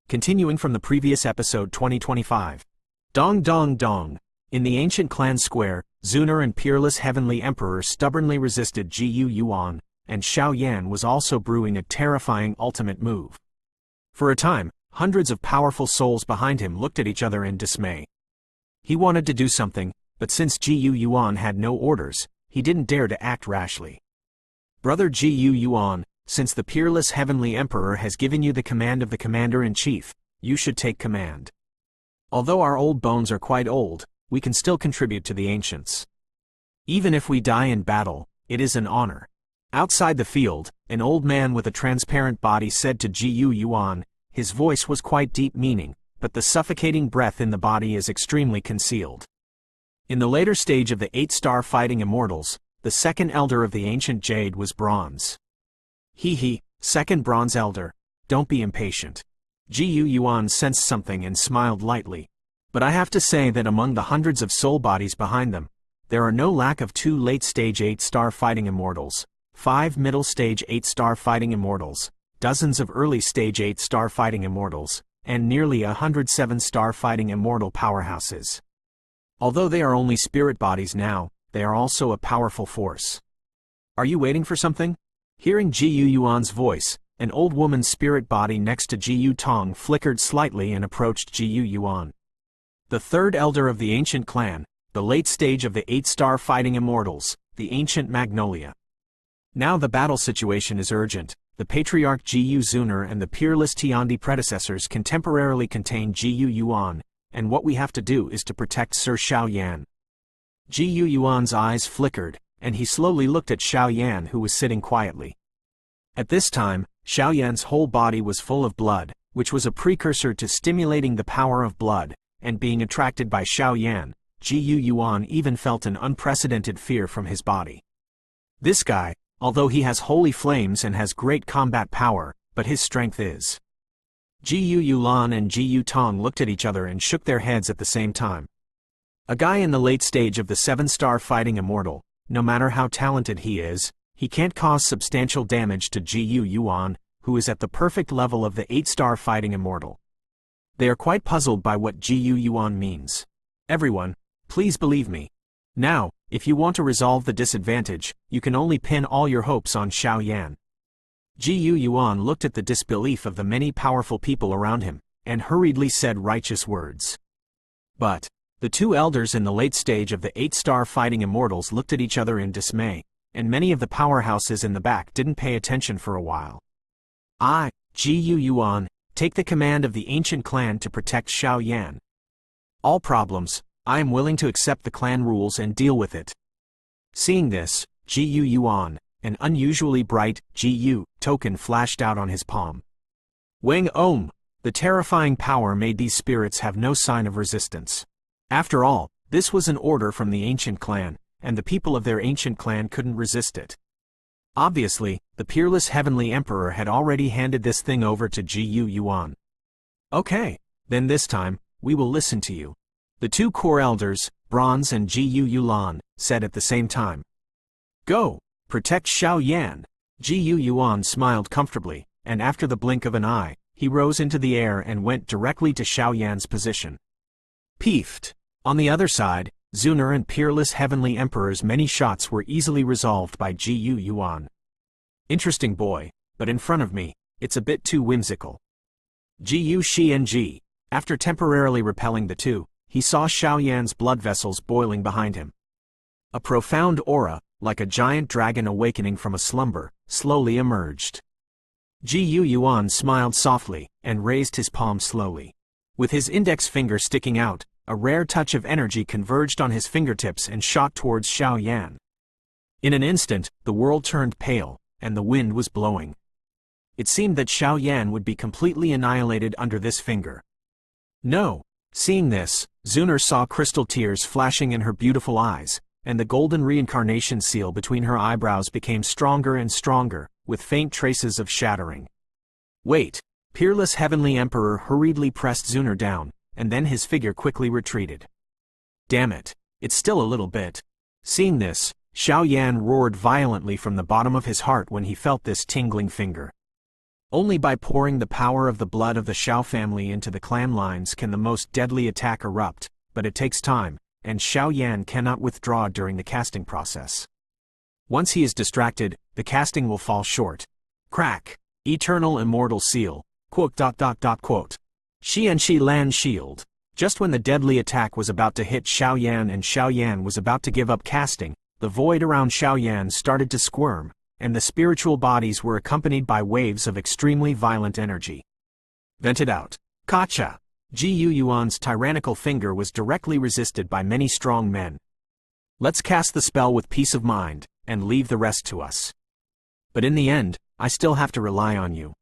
Continuing from the previous episode 2025. Dong dong dong. In the ancient clan square, Zuner and peerless heavenly emperor stubbornly resisted Gu Yuan, and Xiao Yan was also brewing a terrifying ultimate move. For a time, hundreds of powerful souls behind him looked at each other in dismay. He wanted to do something, but since Gu Yuan had no orders, he didn't dare to act rashly. Brother Gu Yuan, since the peerless heavenly emperor has given you the command of the commander-in-chief, you should take command. Although our old bones are quite old, we can still contribute to the ancients. Even if we die in battle, it is an honor. Outside the field, an old man with a transparent body said to Gu Yuan. His voice was quite deep meaning, but the suffocating breath in the body is extremely concealed. In the later stage of the 8-star fighting immortals, the second elder of the ancient Jade was Bronze. He, second Bronze Elder, don't be impatient. Gu Yuan sensed something and smiled lightly. But I have to say that among the hundreds of soul bodies behind them, there are no lack of 2 late-stage 8-star fighting immortals, 5 middle-stage 8-star fighting immortals, dozens of early-stage 8-star fighting immortals, and nearly 107-star fighting immortal powerhouses. Although they are only spirit bodies now, they are also a powerful force. Are you waiting for something? Hearing Gu Yuan's voice, an old woman's spirit body next to Gu Tong flickered slightly and approached Gu Yuan. The third elder of the ancient clan, the late stage of the 8-star fighting immortals, the ancient Magnolia. Now the battle situation is urgent. The patriarch Gu Zuner and the peerless Tiandi predecessors can temporarily contain Gu Yuan, and what we have to do is to protect Sir Xiao Yan. Gu Yuan's eyes flickered, and he slowly looked at Xiao Yan, who was sitting quietly. At this time, Xiao Yan's whole body was full of blood, which was a precursor to stimulating the power of blood, and being attracted by Xiao Yan, Gu Yuan even felt an unprecedented fear from his body. This guy, although he has holy flames and has great combat power, but his strength is. Gu Yulan and Gu Tong looked at each other and shook their heads at the same time. A guy in the late stage of the 7-star fighting immortal, no matter how talented he is, he can't cause substantial damage to Gu Yuan, who is at the perfect level of the 8-star fighting immortal. They are quite puzzled by what Gu Yuan means. Everyone, please believe me. Now, if you want to resolve the disadvantage, you can only pin all your hopes on Xiao Yan. Gu Yuan looked at the disbelief of the many powerful people around him, and hurriedly said righteous words. But the 2 elders in the late stage of the 8-star fighting immortals looked at each other in dismay, and many of the powerhouses in the back didn't pay attention for a while. I, Gu Yuan, take the command of the ancient clan to protect Xiao Yan. All problems, I am willing to accept the clan rules and deal with it. Seeing this, Gu Yuan, an unusually bright Gu token flashed out on his palm. Wang Om, the terrifying power made these spirits have no sign of resistance. After all, this was an order from the ancient clan, and the people of their ancient clan couldn't resist it. Obviously, the peerless heavenly emperor had already handed this thing over to Gu Yuan. Okay, then this time, we will listen to you. The 2 core elders, Bronze and Gu Yulan, said at the same time. Go, protect Xiao Yan. Gu Yuan smiled comfortably, and after the blink of an eye, he rose into the air and went directly to Xiao Yan's position. Peefed. On the other side, Zuner and peerless heavenly emperor's many shots were easily resolved by Gu Yuan. Interesting boy, but in front of me, it's a bit too whimsical. Gu Xianji, after temporarily repelling the 2, he saw Xiao Yan's blood vessels boiling behind him. A profound aura, like a giant dragon awakening from a slumber, slowly emerged. Gu Yuan smiled softly, and raised his palm slowly. With his index finger sticking out, a rare touch of energy converged on his fingertips and shot towards Xiao Yan. In an instant, the world turned pale, and the wind was blowing. It seemed that Xiao Yan would be completely annihilated under this finger. No! Seeing this, Zuner saw crystal tears flashing in her beautiful eyes, and the golden reincarnation seal between her eyebrows became stronger and stronger, with faint traces of shattering. Wait! Peerless heavenly emperor hurriedly pressed Zuner down, and then his figure quickly retreated. Damn it, it's still a little bit. Seeing this, Xiao Yan roared violently from the bottom of his heart when he felt this tingling finger. Only by pouring the power of the blood of the Xiao family into the clan lines can the most deadly attack erupt, but it takes time, and Xiao Yan cannot withdraw during the casting process. Once he is distracted, the casting will fall short. Crack. Eternal Immortal Seal. Xianxi Lan Shield. Just when the deadly attack was about to hit Xiao Yan and Xiao Yan was about to give up casting, the void around Xiao Yan started to squirm, and the spiritual bodies were accompanied by waves of extremely violent energy. Vented out. Kacha. Ji Yuan's tyrannical finger was directly resisted by many strong men. Let's cast the spell with peace of mind, and leave the rest to us. But in the end, I still have to rely on you.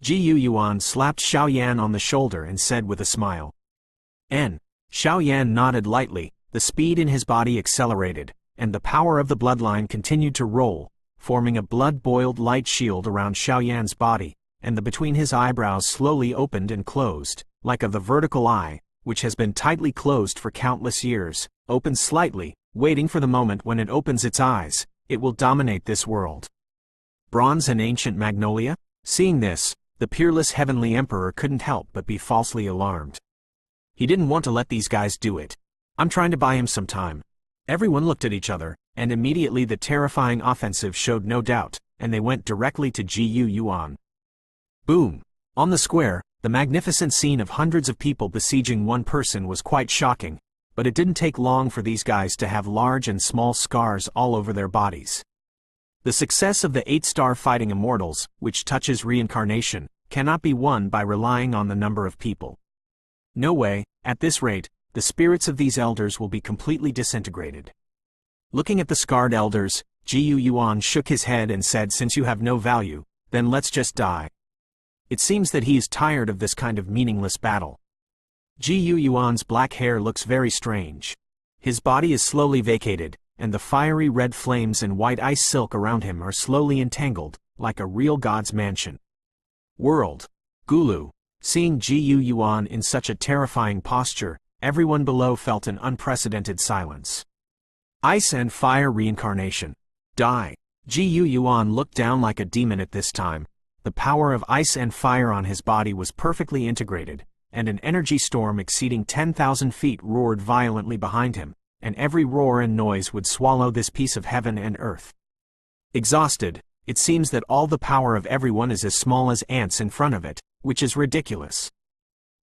Ji Yuan slapped Xiao Yan on the shoulder and said with a smile. Xiao Yan nodded lightly, the speed in his body accelerated, and the power of the bloodline continued to roll, forming a blood-boiled light shield around Xiao Yan's body, and the between his eyebrows slowly opened and closed, like the vertical eye, which has been tightly closed for countless years, opens slightly, waiting for the moment when it opens its eyes, it will dominate this world. Bronze and ancient magnolia? Seeing this, the peerless heavenly emperor couldn't help but be falsely alarmed. He didn't want to let these guys do it. I'm trying to buy him some time. Everyone looked at each other, and immediately the terrifying offensive showed no doubt, and they went directly to Ji Yuan. Boom! On the square, the magnificent scene of hundreds of people besieging one person was quite shocking, but it didn't take long for these guys to have large and small scars all over their bodies. The success of the 8-star fighting immortals, which touches reincarnation, cannot be won by relying on the number of people. No way, at this rate, the spirits of these elders will be completely disintegrated. Looking at the scarred elders, Ji Yuan shook his head and said, since you have no value, then let's just die. It seems that he is tired of this kind of meaningless battle. Ji Yuan's black hair looks very strange. His body is slowly vacated, and the fiery red flames and white ice silk around him are slowly entangled, like a real god's mansion. World. Gulu. Seeing Ji Yuan in such a terrifying posture, everyone below felt an unprecedented silence. Ice and fire reincarnation. Die. Ji Yuan looked down like a demon at this time. The power of ice and fire on his body was perfectly integrated, and an energy storm exceeding 10,000 feet roared violently behind him, and every roar and noise would swallow this piece of heaven and earth. Exhausted, it seems that all the power of everyone is as small as ants in front of it, which is ridiculous.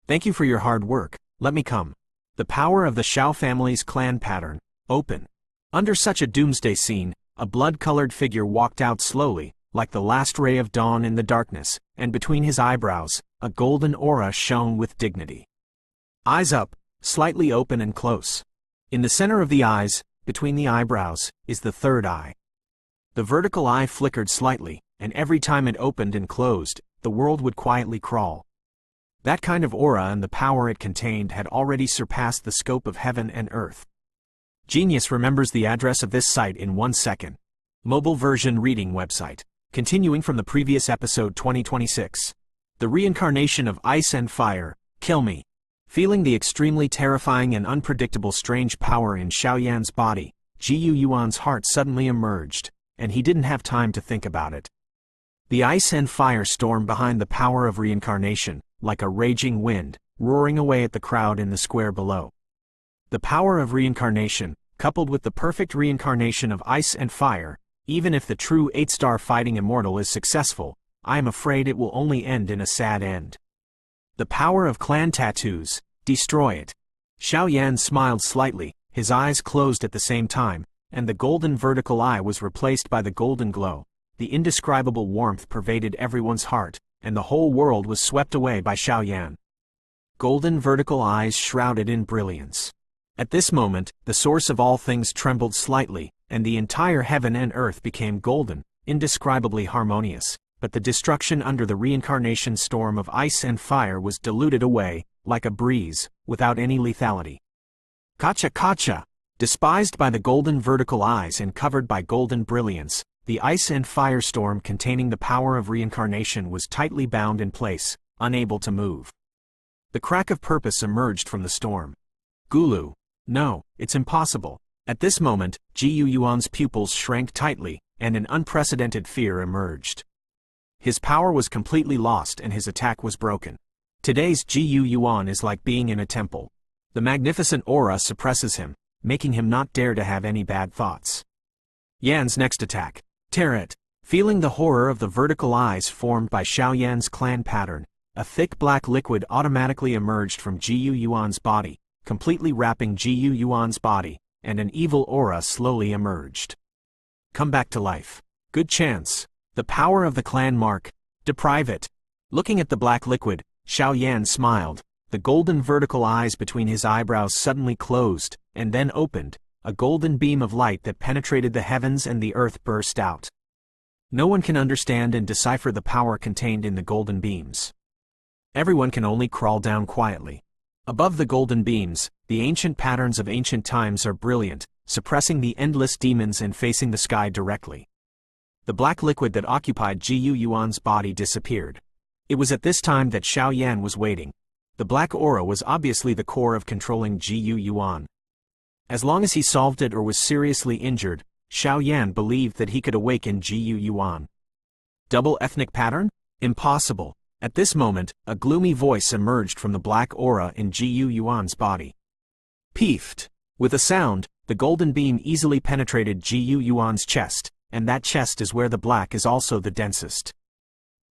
Thank you for your hard work, let me come. The power of the Xiao family's clan pattern, open. Under such a doomsday scene, a blood-colored figure walked out slowly, like the last ray of dawn in the darkness, and between his eyebrows, a golden aura shone with dignity. Eyes up, slightly open and close. In the center of the eyes, between the eyebrows, is the third eye. The vertical eye flickered slightly, and every time it opened and closed, the world would quietly crawl. That kind of aura and the power it contained had already surpassed the scope of heaven and earth. Genius remembers the address of this site in 1 second. Mobile version reading website. Continuing from the previous episode 2026. The reincarnation of ice and fire, kill me. Feeling the extremely terrifying and unpredictable strange power in Xiao Yan's body, Ji Yuan's heart suddenly emerged, and he didn't have time to think about it. The ice and fire stormed behind the power of reincarnation, like a raging wind, roaring away at the crowd in the square below. The power of reincarnation, coupled with the perfect reincarnation of ice and fire, even if the true 8-star fighting immortal is successful, I am afraid it will only end in a sad end. The power of clan tattoos, destroy it. Xiao Yan smiled slightly, his eyes closed at the same time, and the golden vertical eye was replaced by the golden glow. The indescribable warmth pervaded everyone's heart, and the whole world was swept away by Xiao Yan. Golden vertical eyes shrouded in brilliance. At this moment, the source of all things trembled slightly, and the entire heaven and earth became golden, indescribably harmonious, but the destruction under the reincarnation storm of ice and fire was diluted away, like a breeze, without any lethality. Kacha kacha! Despised by the golden vertical eyes and covered by golden brilliance, the ice and fire storm containing the power of reincarnation was tightly bound in place, unable to move. The crack of purpose emerged from the storm. Gulu. No, it's impossible. At this moment, Ji Yuan's pupils shrank tightly, and an unprecedented fear emerged. His power was completely lost and his attack was broken. Today's Gu Yuan is like being in a temple. The magnificent aura suppresses him, making him not dare to have any bad thoughts. Yan's next attack. Tear it. Feeling the horror of the vertical eyes formed by Xiao Yan's clan pattern, a thick black liquid automatically emerged from Gu Yuan's body, completely wrapping Gu Yuan's body, and an evil aura slowly emerged. Come back to life. Good chance. The power of the clan mark. Deprive it. Looking at the black liquid, Xiao Yan smiled. The golden vertical eyes between his eyebrows suddenly closed, and then opened. A golden beam of light that penetrated the heavens and the earth burst out. No one can understand and decipher the power contained in the golden beams. Everyone can only crawl down quietly. Above the golden beams, the ancient patterns of ancient times are brilliant, suppressing the endless demons and facing the sky directly. The black liquid that occupied Gu Yuan's body disappeared. It was at this time that Xiao Yan was waiting. The black aura was obviously the core of controlling Gu Yuan. As long as he solved it or was seriously injured, Xiao Yan believed that he could awaken Gu Yuan. Double ethnic pattern? Impossible. At this moment, a gloomy voice emerged from the black aura in Gu Yuan's body. Peefed. With a sound, the golden beam easily penetrated Gu Yuan's chest, and that chest is where the black is also the densest.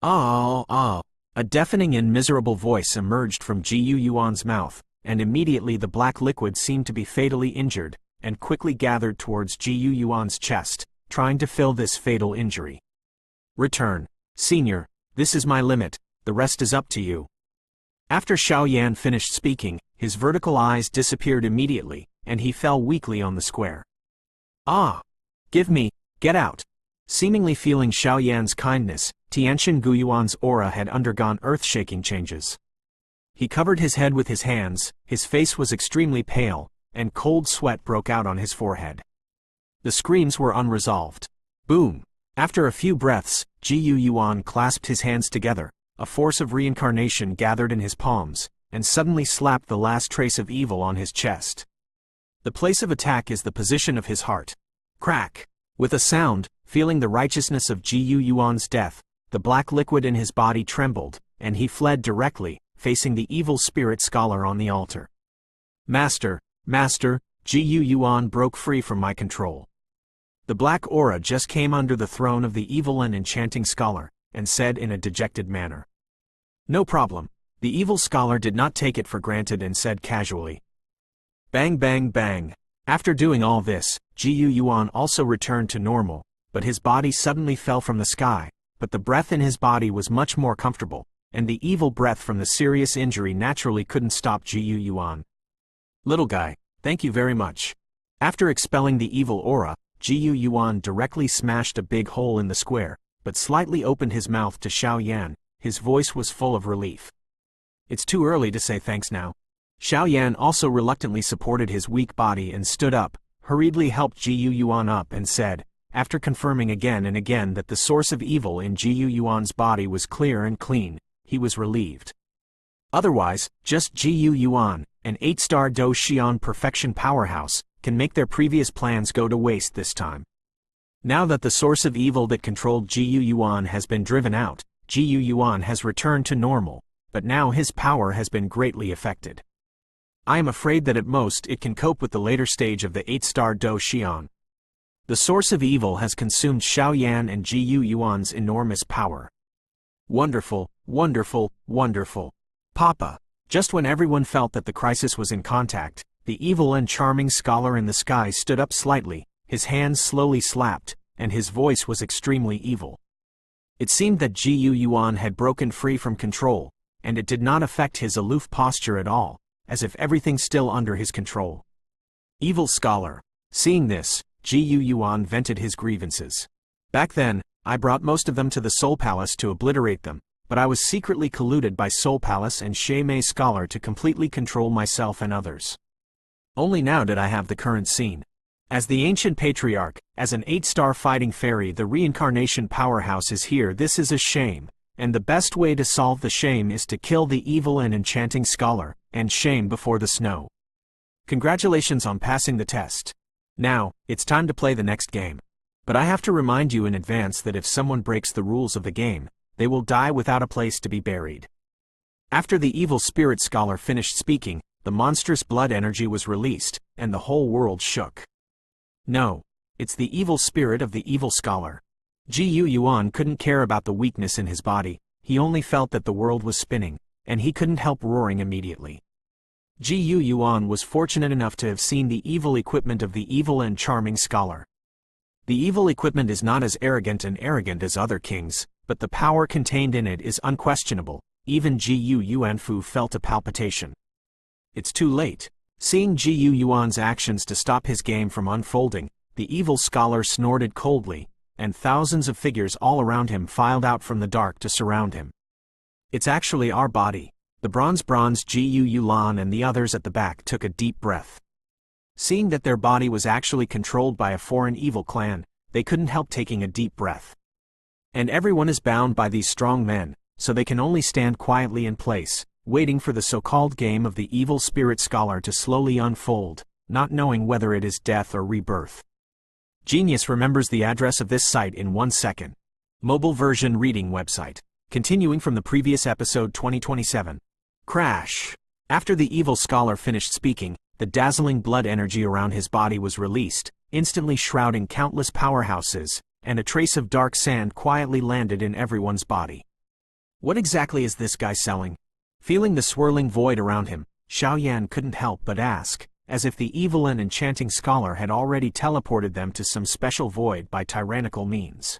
Ah. A deafening and miserable voice emerged from Gu Yuan's mouth, and immediately the black liquid seemed to be fatally injured, and quickly gathered towards Gu Yuan's chest, trying to fill this fatal injury. Return. Senior, this is my limit, the rest is up to you. After Xiao Yan finished speaking, his vertical eyes disappeared immediately, and he fell weakly on the square. Ah! Give me, get out! Seemingly feeling Xiao Yan's kindness, Tianxian Guyuan's aura had undergone earth-shaking changes. He covered his head with his hands, his face was extremely pale, and cold sweat broke out on his forehead. The screams were unresolved. Boom! After a few breaths, Gu Yuan clasped his hands together, a force of reincarnation gathered in his palms, and suddenly slapped the last trace of evil on his chest. The place of attack is the position of his heart. Crack! With a sound, feeling the righteousness of Gu Yuan's death, the black liquid in his body trembled, and he fled directly, facing the evil spirit scholar on the altar. Master, Gu Yuan broke free from my control. The black aura just came under the throne of the evil and enchanting scholar, and said in a dejected manner. No problem. The evil scholar did not take it for granted and said casually. Bang bang bang. After doing all this, Gu Yuan also returned to normal, but his body suddenly fell from the sky, but the breath in his body was much more comfortable, and the evil breath from the serious injury naturally couldn't stop Gu Yuan. Little guy, thank you very much. After expelling the evil aura, Gu Yuan directly smashed a big hole in the square, but slightly opened his mouth to Xiao Yan. His voice was full of relief. It's too early to say thanks now. Xiao Yan also reluctantly supported his weak body and stood up, hurriedly helped Gu Yuan up and said, after confirming again and again that the source of evil in Gu Yuan's body was clear and clean, he was relieved. Otherwise, just Gu Yuan, an 8-star Do Xian perfection powerhouse, can make their previous plans go to waste this time. Now that the source of evil that controlled Gu Yuan has been driven out, Gu Yuan has returned to normal, but now his power has been greatly affected. I am afraid that at most it can cope with the later stage of the 8-star Do Xian. The source of evil has consumed Xiao Yan and Gu Yuan's enormous power. Wonderful, wonderful, wonderful. Papa. Just when everyone felt that the crisis was in contact, the evil and charming scholar in the sky stood up slightly, his hands slowly slapped, and his voice was extremely evil. It seemed that Gu Yuan had broken free from control, and it did not affect his aloof posture at all, as if everything still under his control. Evil scholar. Seeing this, Gu Yuan vented his grievances. Back then, I brought most of them to the Soul Palace to obliterate them, but I was secretly colluded by Soul Palace and Xie Mei Scholar to completely control myself and others. Only now did I have the current scene. As the ancient patriarch, as an 8-star fighting fairy, the reincarnation powerhouse is here. This is a shame, and the best way to solve the shame is to kill the evil and enchanting scholar, and shame before the snow. Congratulations on passing the test. Now, it's time to play the next game. But I have to remind you in advance that if someone breaks the rules of the game, they will die without a place to be buried. After the evil spirit scholar finished speaking, the monstrous blood energy was released, and the whole world shook. No, it's the evil spirit of the evil scholar. Gu Yuan couldn't care about the weakness in his body, he only felt that the world was spinning, and he couldn't help roaring immediately. Gu Yuan was fortunate enough to have seen the evil equipment of the evil and charming scholar. The evil equipment is not as arrogant as other kings, but the power contained in it is unquestionable. Even Gu Yuanfu felt a palpitation. It's too late. Seeing Gu Yuan's actions to stop his game from unfolding, the evil scholar snorted coldly, and thousands of figures all around him filed out from the dark to surround him. It's actually our body. The bronze Gu Yuan and the others at the back took a deep breath. Seeing that their body was actually controlled by a foreign evil clan, they couldn't help taking a deep breath. And everyone is bound by these strong men, so they can only stand quietly in place, waiting for the so-called game of the evil spirit scholar to slowly unfold, not knowing whether it is death or rebirth. Genius remembers the address of this site in 1 second. Mobile version reading website. Continuing from the previous episode 2027. Crash. After the evil scholar finished speaking, the dazzling blood energy around his body was released, instantly shrouding countless powerhouses, and a trace of dark sand quietly landed in everyone's body. What exactly is this guy selling? Feeling the swirling void around him, Xiaoyan couldn't help but ask, as if the evil and enchanting scholar had already teleported them to some special void by tyrannical means.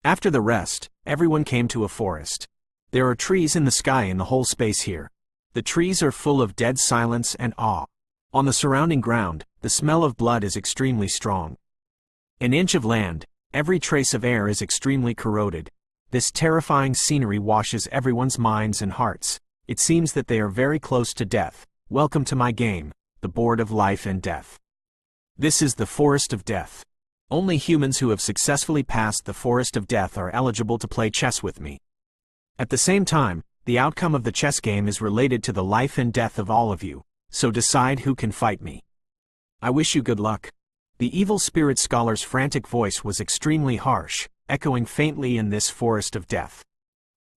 After the rest, everyone came to a forest. There are trees in the sky in the whole space here. The trees are full of dead silence and awe. On the surrounding ground, the smell of blood is extremely strong. An inch of land, every trace of air is extremely corroded. This terrifying scenery washes everyone's minds and hearts. It seems that they are very close to death. Welcome to my game, the board of life and death. This is the forest of death. Only humans who have successfully passed the forest of death are eligible to play chess with me. At the same time, the outcome of the chess game is related to the life and death of all of you, so decide who can fight me. I wish you good luck. The evil spirit scholar's frantic voice was extremely harsh, echoing faintly in this forest of death.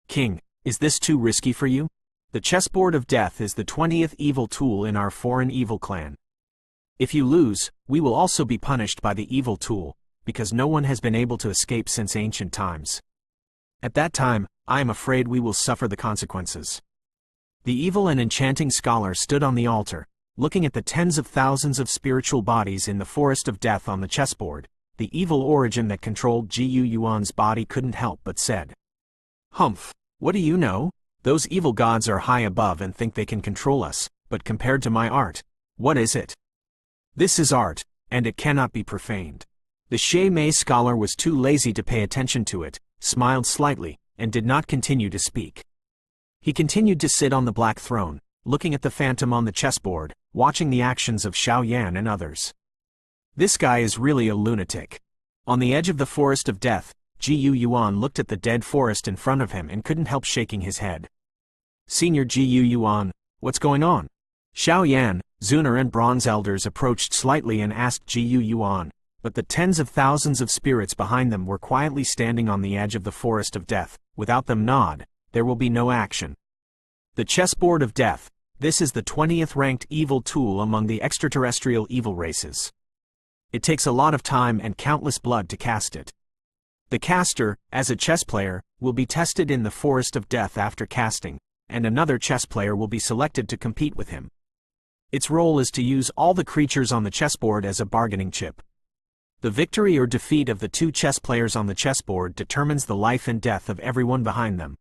King, is this too risky for you? The chessboard of death is the 20th evil tool in our foreign evil clan. If you lose, we will also be punished by the evil tool, because no one has been able to escape since ancient times. At that time, I am afraid we will suffer the consequences. The evil and enchanting scholar stood on the altar, looking at the tens of thousands of spiritual bodies in the forest of death on the chessboard. The evil origin that controlled Gu Yuan's body couldn't help but said, "Humph, what do you know? Those evil gods are high above and think they can control us, but compared to my art, what is it? This is art, and it cannot be profaned." The Xie Mei scholar was too lazy to pay attention to it, smiled slightly, and did not continue to speak. He continued to sit on the black throne, looking at the phantom on the chessboard, watching the actions of Xiaoyan and others. This guy is really a lunatic. On the edge of the forest of death, Gu Yuan looked at the dead forest in front of him and couldn't help shaking his head. Senior Gu Yuan, what's going on? Xiaoyan, Zuner and Bronze Elders approached slightly and asked Gu Yuan, but the tens of thousands of spirits behind them were quietly standing on the edge of the forest of death. Without them nod, there will be no action. The chessboard of death, this is the 20th ranked evil tool among the extraterrestrial evil races. It takes a lot of time and countless blood to cast it. The caster, as a chess player, will be tested in the forest of death after casting, and another chess player will be selected to compete with him. Its role is to use all the creatures on the chessboard as a bargaining chip. The victory or defeat of the two chess players on the chessboard determines the life and death of everyone behind them.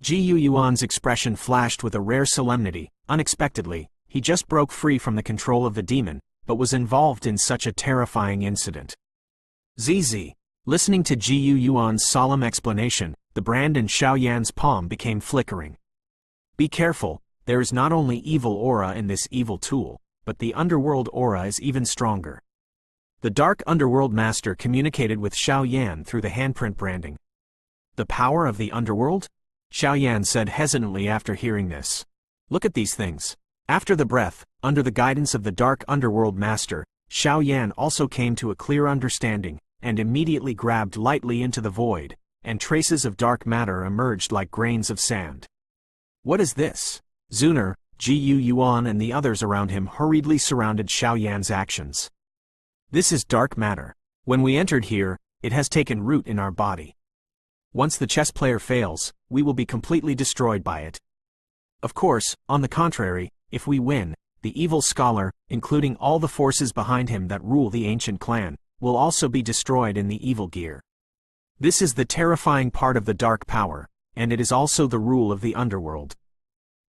Gu Yuan's expression flashed with a rare solemnity. Unexpectedly, he just broke free from the control of the demon, but was involved in such a terrifying incident. ZZ. Listening to Gu Yuan's solemn explanation, the brand in Xiaoyan's palm became flickering. Be careful, there is not only evil aura in this evil tool, but the underworld aura is even stronger. The Dark Underworld Master communicated with Xiaoyan through the handprint branding. The power of the underworld? Xiaoyan said hesitantly after hearing this. Look at these things. After the breath, under the guidance of the Dark Underworld Master, Xiaoyan also came to a clear understanding, and immediately grabbed lightly into the void, and traces of dark matter emerged like grains of sand. What is this? Zuner, Gu Yuan and the others around him hurriedly surrounded Xiaoyan's actions. This is dark matter. When we entered here, it has taken root in our body. Once the chess player fails, we will be completely destroyed by it. Of course, on the contrary, if we win, the evil scholar, including all the forces behind him that rule the ancient clan, will also be destroyed in the evil gear. This is the terrifying part of the dark power, and it is also the rule of the underworld.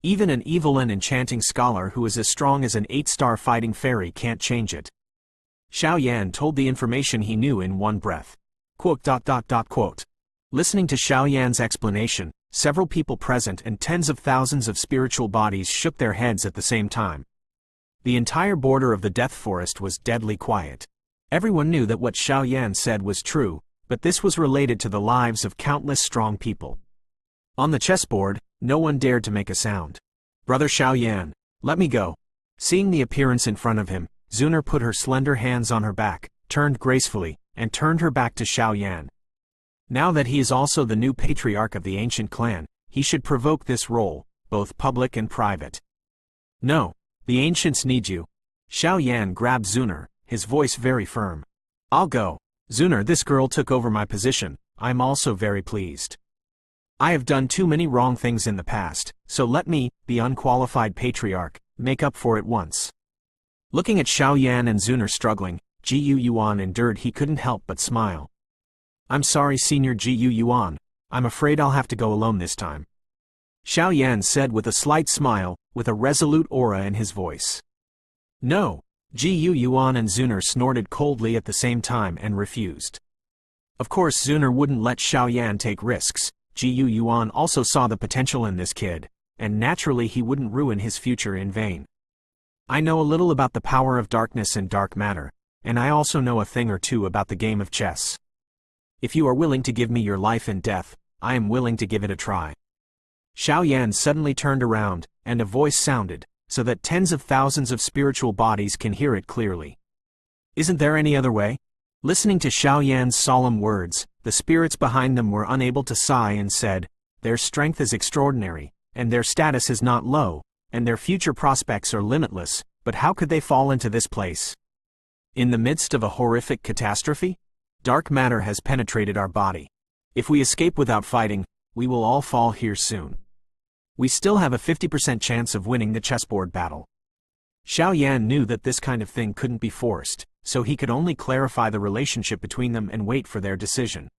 Even an evil and enchanting scholar who is as strong as an 8-star fighting fairy can't change it. Xiaoyan told the information he knew in one breath. Quote. Listening to Xiaoyan's explanation, several people present and tens of thousands of spiritual bodies shook their heads at the same time. The entire border of the Death Forest was deadly quiet. Everyone knew that what Xiaoyan said was true, but this was related to the lives of countless strong people. On the chessboard, no one dared to make a sound. Brother Xiaoyan, let me go. Seeing the appearance in front of him, Zuner put her slender hands on her back, turned gracefully, and turned her back to Xiaoyan. Now that he is also the new patriarch of the ancient clan, he should provoke this role, both public and private. No, the ancients need you. Xiaoyan grabbed Zuner, his voice very firm. I'll go. Zuner, this girl took over my position. I'm also very pleased. I have done too many wrong things in the past, so let me, the unqualified patriarch, make up for it once. Looking at Xiaoyan and Zuner struggling, Gu Yuan endured. He couldn't help but smile. I'm sorry, Senior Gu Yuan. I'm afraid I'll have to go alone this time. Xiaoyan said with a slight smile, with a resolute aura in his voice. No. Gu Yuan and Zuner snorted coldly at the same time and refused. Of course Zuner wouldn't let Xiaoyan take risks. Gu Yuan also saw the potential in this kid, and naturally he wouldn't ruin his future in vain. I know a little about the power of darkness and dark matter, and I also know a thing or two about the game of chess. If you are willing to give me your life and death, I am willing to give it a try. Xiaoyan suddenly turned around, and a voice sounded, so that tens of thousands of spiritual bodies can hear it clearly. Isn't there any other way? Listening to Xiaoyan's solemn words, the spirits behind them were unable to sigh and said, their strength is extraordinary, and their status is not low, and their future prospects are limitless, but how could they fall into this place? In the midst of a horrific catastrophe? Dark matter has penetrated our body. If we escape without fighting, we will all fall here soon. We still have a 50% chance of winning the chessboard battle. Xiaoyan knew that this kind of thing couldn't be forced, so he could only clarify the relationship between them and wait for their decision.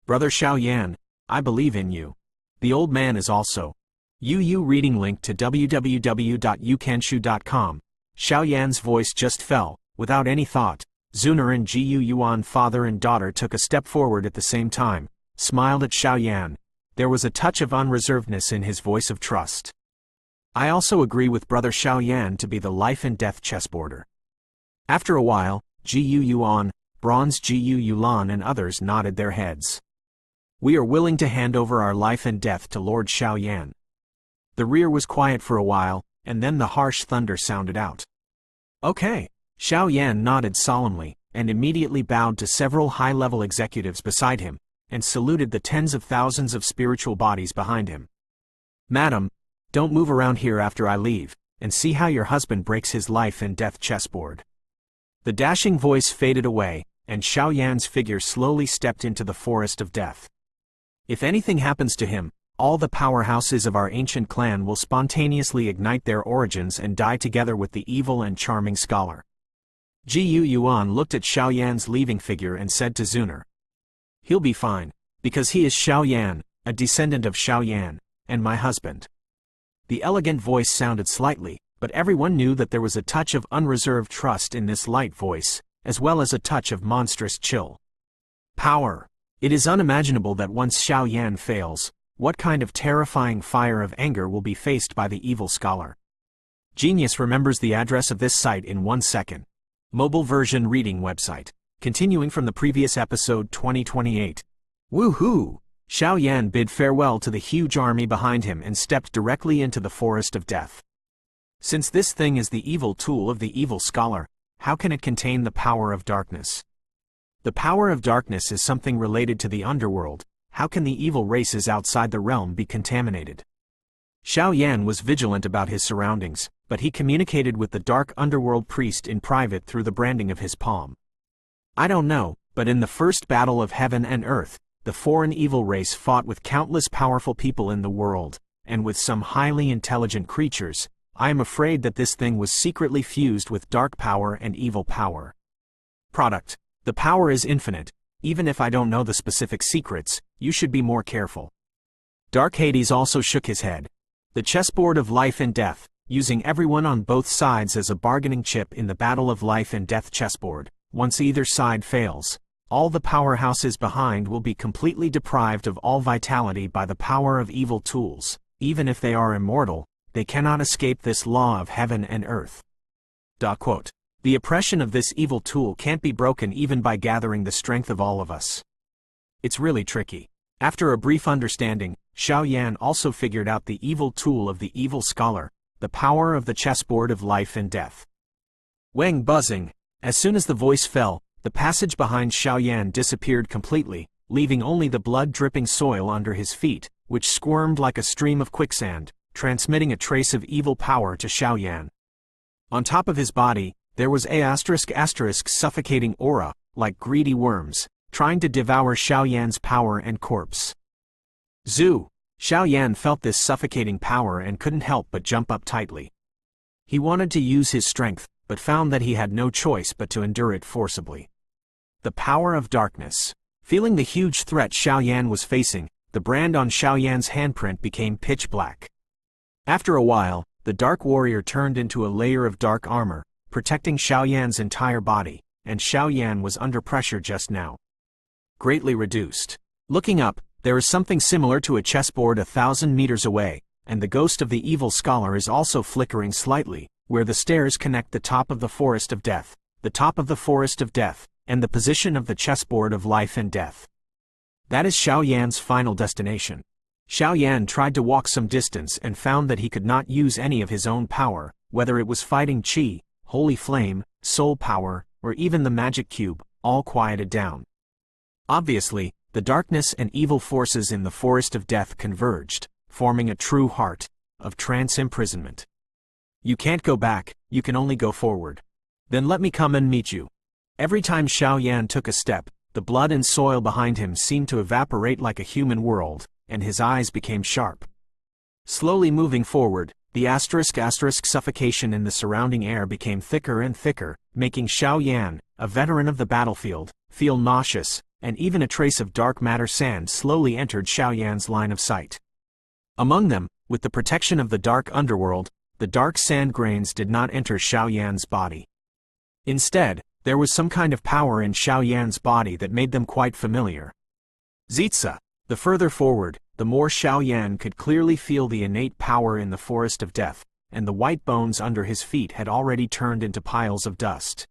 Brother Xiaoyan, I believe in you. The old man is also. Reading link to www.yukanshu.com. Xiaoyan's voice just fell, without any thought. Zuner and Gu Yuan, father and daughter, took a step forward at the same time, smiled at Xiaoyan. There was a touch of unreservedness in his voice of trust. I also agree with Brother Xiaoyan to be the life and death chessboarder. After a while, Gu Yuan, Bronze Gu Yulan and others nodded their heads. We are willing to hand over our life and death to Lord Xiaoyan. The rear was quiet for a while, and then the harsh thunder sounded out. Okay. Xiaoyan nodded solemnly, and immediately bowed to several high-level executives beside him, and saluted the tens of thousands of spiritual bodies behind him. Madam, don't move around here after I leave, and see how your husband breaks his life and death chessboard. The dashing voice faded away, and Xiaoyan's figure slowly stepped into the forest of death. If anything happens to him, all the powerhouses of our ancient clan will spontaneously ignite their origins and die together with the evil and charming scholar. Gu Yuan looked at Xiaoyan's leaving figure and said to Zuner, he'll be fine, because he is Xiaoyan, a descendant of Xiaoyan, and my husband. The elegant voice sounded slightly, but everyone knew that there was a touch of unreserved trust in this light voice, as well as a touch of monstrous chill. Power. It is unimaginable that once Xiaoyan fails, what kind of terrifying fire of anger will be faced by the evil scholar. Genius remembers the address of this site in 1 second. Mobile version reading website. Continuing from the previous episode 2028. Woohoo! Xiaoyan bid farewell to the huge army behind him and stepped directly into the forest of death. Since this thing is the evil tool of the evil scholar, how can it contain the power of darkness? The power of darkness is something related to the underworld. How can the evil races outside the realm be contaminated? Xiao Yan was vigilant about his surroundings, but he communicated with the dark underworld priest in private through the branding of his palm. I don't know, but in the first battle of heaven and earth, the foreign evil race fought with countless powerful people in the world, and with some highly intelligent creatures. I am afraid that this thing was secretly fused with dark power and evil power. Product. The power is infinite. Even if I don't know the specific secrets, you should be more careful. Dark Hades also shook his head. The chessboard of life and death, using everyone on both sides as a bargaining chip in the battle of life and death chessboard. Once either side fails, all the powerhouses behind will be completely deprived of all vitality by the power of evil tools. Even if they are immortal, they cannot escape this law of heaven and earth. Quote. The oppression of this evil tool can't be broken even by gathering the strength of all of us. It's really tricky. After a brief understanding, Xiao Yan also figured out the evil tool of the evil scholar, the power of the chessboard of life and death. Wang buzzing. As soon as the voice fell, the passage behind Xiao Yan disappeared completely, leaving only the blood-dripping soil under his feet, which squirmed like a stream of quicksand, transmitting a trace of evil power to Xiao Yan. On top of his body, there was a *** suffocating aura, like greedy worms, trying to devour Xiao Yan's power and corpse. Zhu! Xiao Yan felt this suffocating power and couldn't help but jump up tightly. He wanted to use his strength, but found that he had no choice but to endure it forcibly. The power of darkness. Feeling the huge threat Xiao Yan was facing, the brand on Xiao Yan's handprint became pitch black. After a while, the dark warrior turned into a layer of dark armor, protecting Xiao Yan's entire body, and Xiao Yan was under pressure just now. Greatly reduced. Looking up, there is something similar to a chessboard 1,000 meters away, and the ghost of the evil scholar is also flickering slightly, where the stairs connect the top of the forest of death, and the position of the chessboard of life and death. That is Xiao Yan's final destination. Xiao Yan tried to walk some distance and found that he could not use any of his own power, whether it was fighting qi, holy flame, soul power, or even the magic cube, all quieted down. Obviously, the darkness and evil forces in the forest of death converged, forming a true heart of trance imprisonment. You can't go back, you can only go forward. Then let me come and meet you. Every time Xiao Yan took a step, the blood and soil behind him seemed to evaporate like a human world, and his eyes became sharp. Slowly moving forward, the ** suffocation in the surrounding air became thicker and thicker, making Xiao Yan, a veteran of the battlefield, feel nauseous, and even a trace of dark matter sand slowly entered Xiao Yan's line of sight. Among them, with the protection of the dark underworld, the dark sand grains did not enter Xiao Yan's body. Instead, there was some kind of power in Xiao Yan's body that made them quite familiar. Zitsa. The further forward, the more Xiao Yan could clearly feel the innate power in the forest of death, and the white bones under his feet had already turned into piles of dust.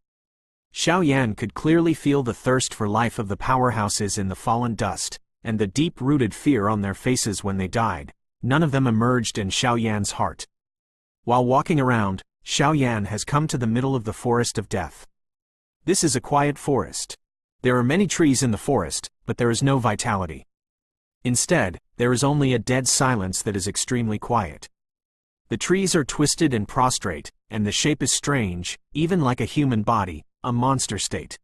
Xiao Yan could clearly feel the thirst for life of the powerhouses in the fallen dust, and the deep-rooted fear on their faces when they died. None of them emerged in Xiao Yan's heart. While walking around, Xiao Yan has come to the middle of the forest of death. This is a quiet forest. There are many trees in the forest, but there is no vitality. Instead, there is only a dead silence that is extremely quiet. The trees are twisted and prostrate, and the shape is strange, even like a human body, a monster state.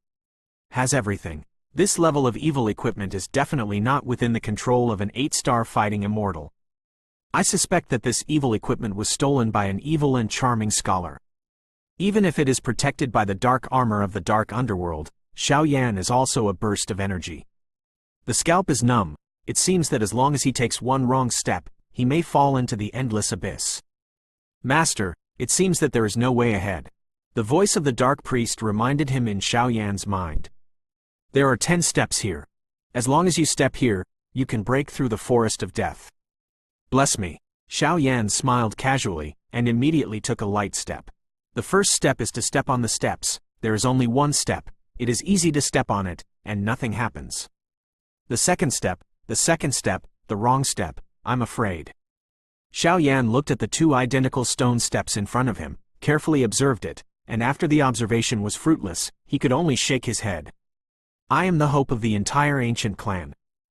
Has everything. This level of evil equipment is definitely not within the control of an 8-star fighting immortal. I suspect that this evil equipment was stolen by an evil and charming scholar. Even if it is protected by the dark armor of the dark underworld, Xiao Yan is also a burst of energy. The scalp is numb. It seems that as long as he takes one wrong step, he may fall into the endless abyss. Master, it seems that there is no way ahead. The voice of the dark priest reminded him in Xiao Yan's mind. There are 10 steps here. As long as you step here, you can break through the forest of death. Bless me. Xiao Yan smiled casually, and immediately took a light step. The first step is to step on the steps. There is only one step. It is easy to step on it, and nothing happens. The second step, the wrong step, I'm afraid. Xiao Yan looked at the 2 identical stone steps in front of him, carefully observed it, and after the observation was fruitless, he could only shake his head. I am the hope of the entire ancient clan.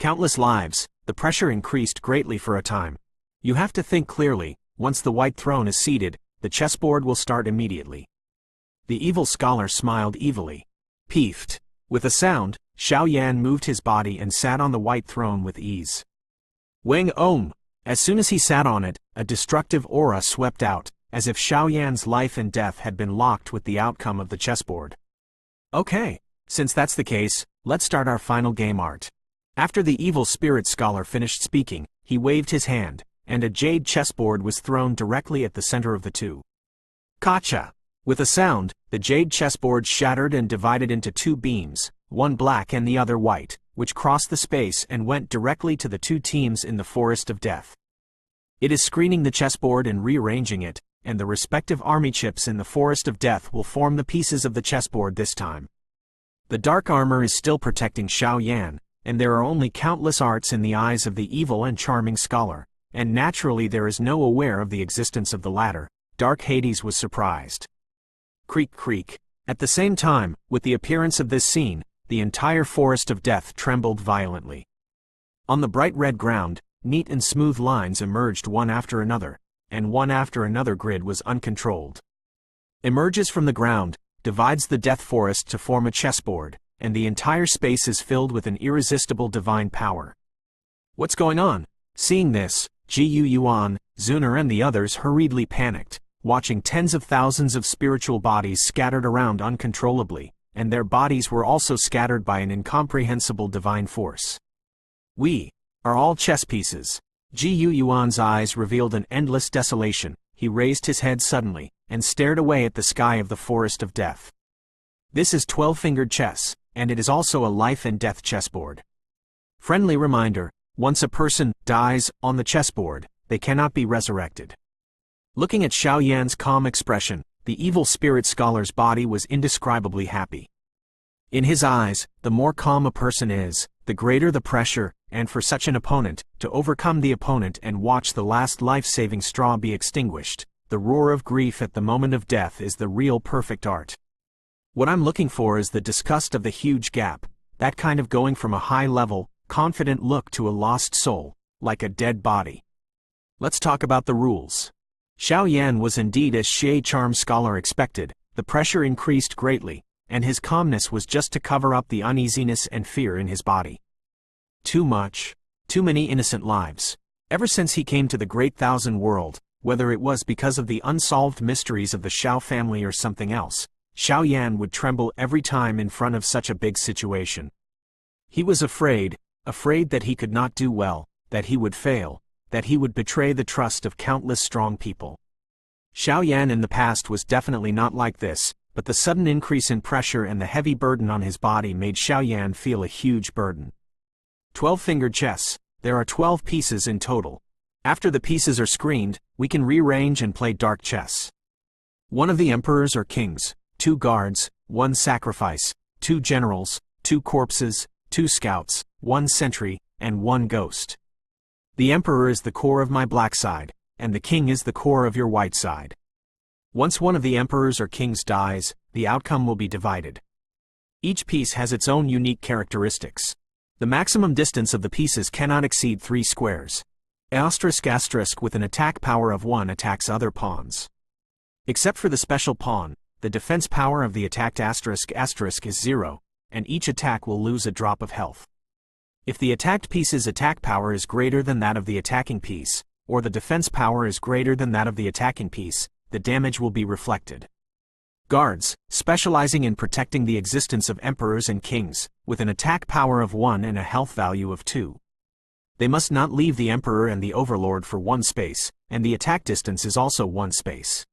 Countless lives, the pressure increased greatly for a time. You have to think clearly. Once the white throne is seated, the chessboard will start immediately. The evil scholar smiled evilly. Peefed. With a sound, Xiao Yan moved his body and sat on the white throne with ease. Wang Om! As soon as he sat on it, a destructive aura swept out, as if Xiao Yan's life and death had been locked with the outcome of the chessboard. Okay, since that's the case, let's start our final game art. After the evil spirit scholar finished speaking, he waved his hand, and a jade chessboard was thrown directly at the center of the two. Gotcha! With a sound, the jade chessboard shattered and divided into two beams, one black and the other white, which crossed the space and went directly to the two teams in the Forest of Death. It is screening the chessboard and rearranging it, and the respective army chips in the Forest of Death will form the pieces of the chessboard this time. The dark armor is still protecting Xiao Yan, and there are only countless arts in the eyes of the evil and charming scholar, and naturally there is no aware of the existence of the latter. Dark Hades was surprised. Creak creak. At the same time, with the appearance of this scene, the entire Forest of Death trembled violently. On the bright red ground, neat and smooth lines emerged one after another, and one after another grid was uncontrolled. Emerges from the ground, divides the Death Forest to form a chessboard, and the entire space is filled with an irresistible divine power. What's going on? Seeing this, Gu Yuan, Zuner and the others hurriedly panicked, watching tens of thousands of spiritual bodies scattered around uncontrollably, and their bodies were also scattered by an incomprehensible divine force. We are all chess pieces. Gu Yuan's eyes revealed an endless desolation. He raised his head suddenly, and stared away at the sky of the Forest of Death. This is 12-fingered chess, and it is also a life and death chessboard. Friendly reminder, once a person dies on the chessboard, they cannot be resurrected. Looking at Xiao Yan's calm expression, the evil spirit scholar's body was indescribably happy. In his eyes, the more calm a person is, the greater the pressure, and for such an opponent, to overcome the opponent and watch the last life-saving straw be extinguished, the roar of grief at the moment of death is the real perfect art. What I'm looking for is the disgust of the huge gap, that kind of going from a high-level, confident look to a lost soul, like a dead body. Let's talk about the rules. Xiao Yan was indeed as Xie Charm Scholar expected. The pressure increased greatly, and his calmness was just to cover up the uneasiness and fear in his body. Too much. Too many innocent lives. Ever since he came to the Great Thousand World, whether it was because of the unsolved mysteries of the Xiao family or something else, Xiao Yan would tremble every time in front of such a big situation. He was afraid that he could not do well, that he would fail, that he would betray the trust of countless strong people. Xiao Yan in the past was definitely not like this, but the sudden increase in pressure and the heavy burden on his body made Xiao Yan feel a huge burden. 12-fingered chess. There are 12 pieces in total. After the pieces are screened, we can rearrange and play dark chess. One of the emperors or kings, 2 guards, 1 sacrifice, 2 generals, 2 corpses, 2 scouts, 1 sentry, and 1 ghost. The emperor is the core of my black side, and the king is the core of your white side. Once one of the emperors or kings dies, the outcome will be divided. Each piece has its own unique characteristics. The maximum distance of the pieces cannot exceed 3 squares. *** with an attack power of 1 attacks other pawns. Except for the special pawn, the defense power of the attacked ** is 0, and each attack will lose a drop of health. If the attacked piece's attack power is greater than that of the attacking piece, or the defense power is greater than that of the attacking piece, the damage will be reflected. Guards, specializing in protecting the existence of emperors and kings, with an attack power of 1 and a health value of 2. They must not leave the emperor and the overlord for 1 space, and the attack distance is also 1 space.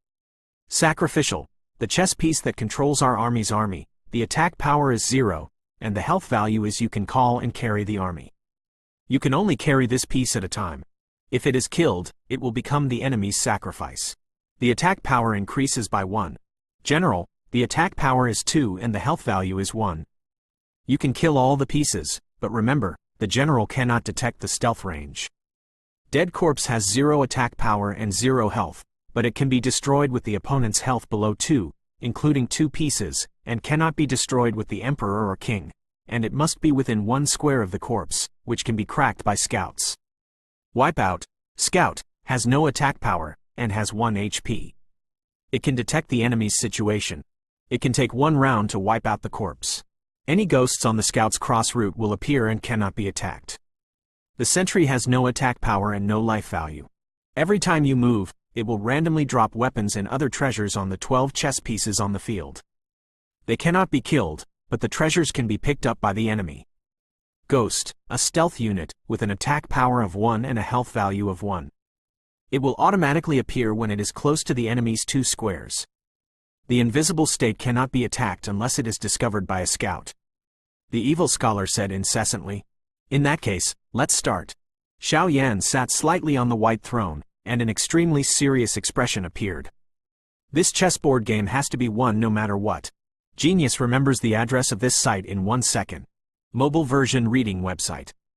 Sacrificial, the chess piece that controls our army's army, the attack power is 0, and the health value is you can call and carry the army. You can only carry this piece at a time. If it is killed, it will become the enemy's sacrifice. The attack power increases by 1. General, the attack power is 2 and the health value is 1. You can kill all the pieces, but remember, the general cannot detect the stealth range. Dead corpse has 0 attack power and 0 health, but it can be destroyed with the opponent's health below 2, including 2 pieces, and cannot be destroyed with the emperor or king, and it must be within 1 square of the corpse, which can be cracked by scouts. Wipeout. Scout has no attack power and has 1 HP. It can detect the enemy's situation. It can take 1 round to wipe out the corpse. Any ghosts on the scout's cross route will appear and cannot be attacked. The sentry has no attack power and no life value. Every time you move, it will randomly drop weapons and other treasures on the 12 chess pieces on the field. They cannot be killed, but the treasures can be picked up by the enemy. Ghost, a stealth unit, with an attack power of 1 and a health value of 1. It will automatically appear when it is close to the enemy's 2 squares. The invisible state cannot be attacked unless it is discovered by a scout. The evil scholar said incessantly, "In that case, let's start." Xiao Yan sat slightly on the white throne, and an extremely serious expression appeared. This chessboard game has to be won no matter what. Genius remembers the address of this site in 1 second. Mobile version reading website.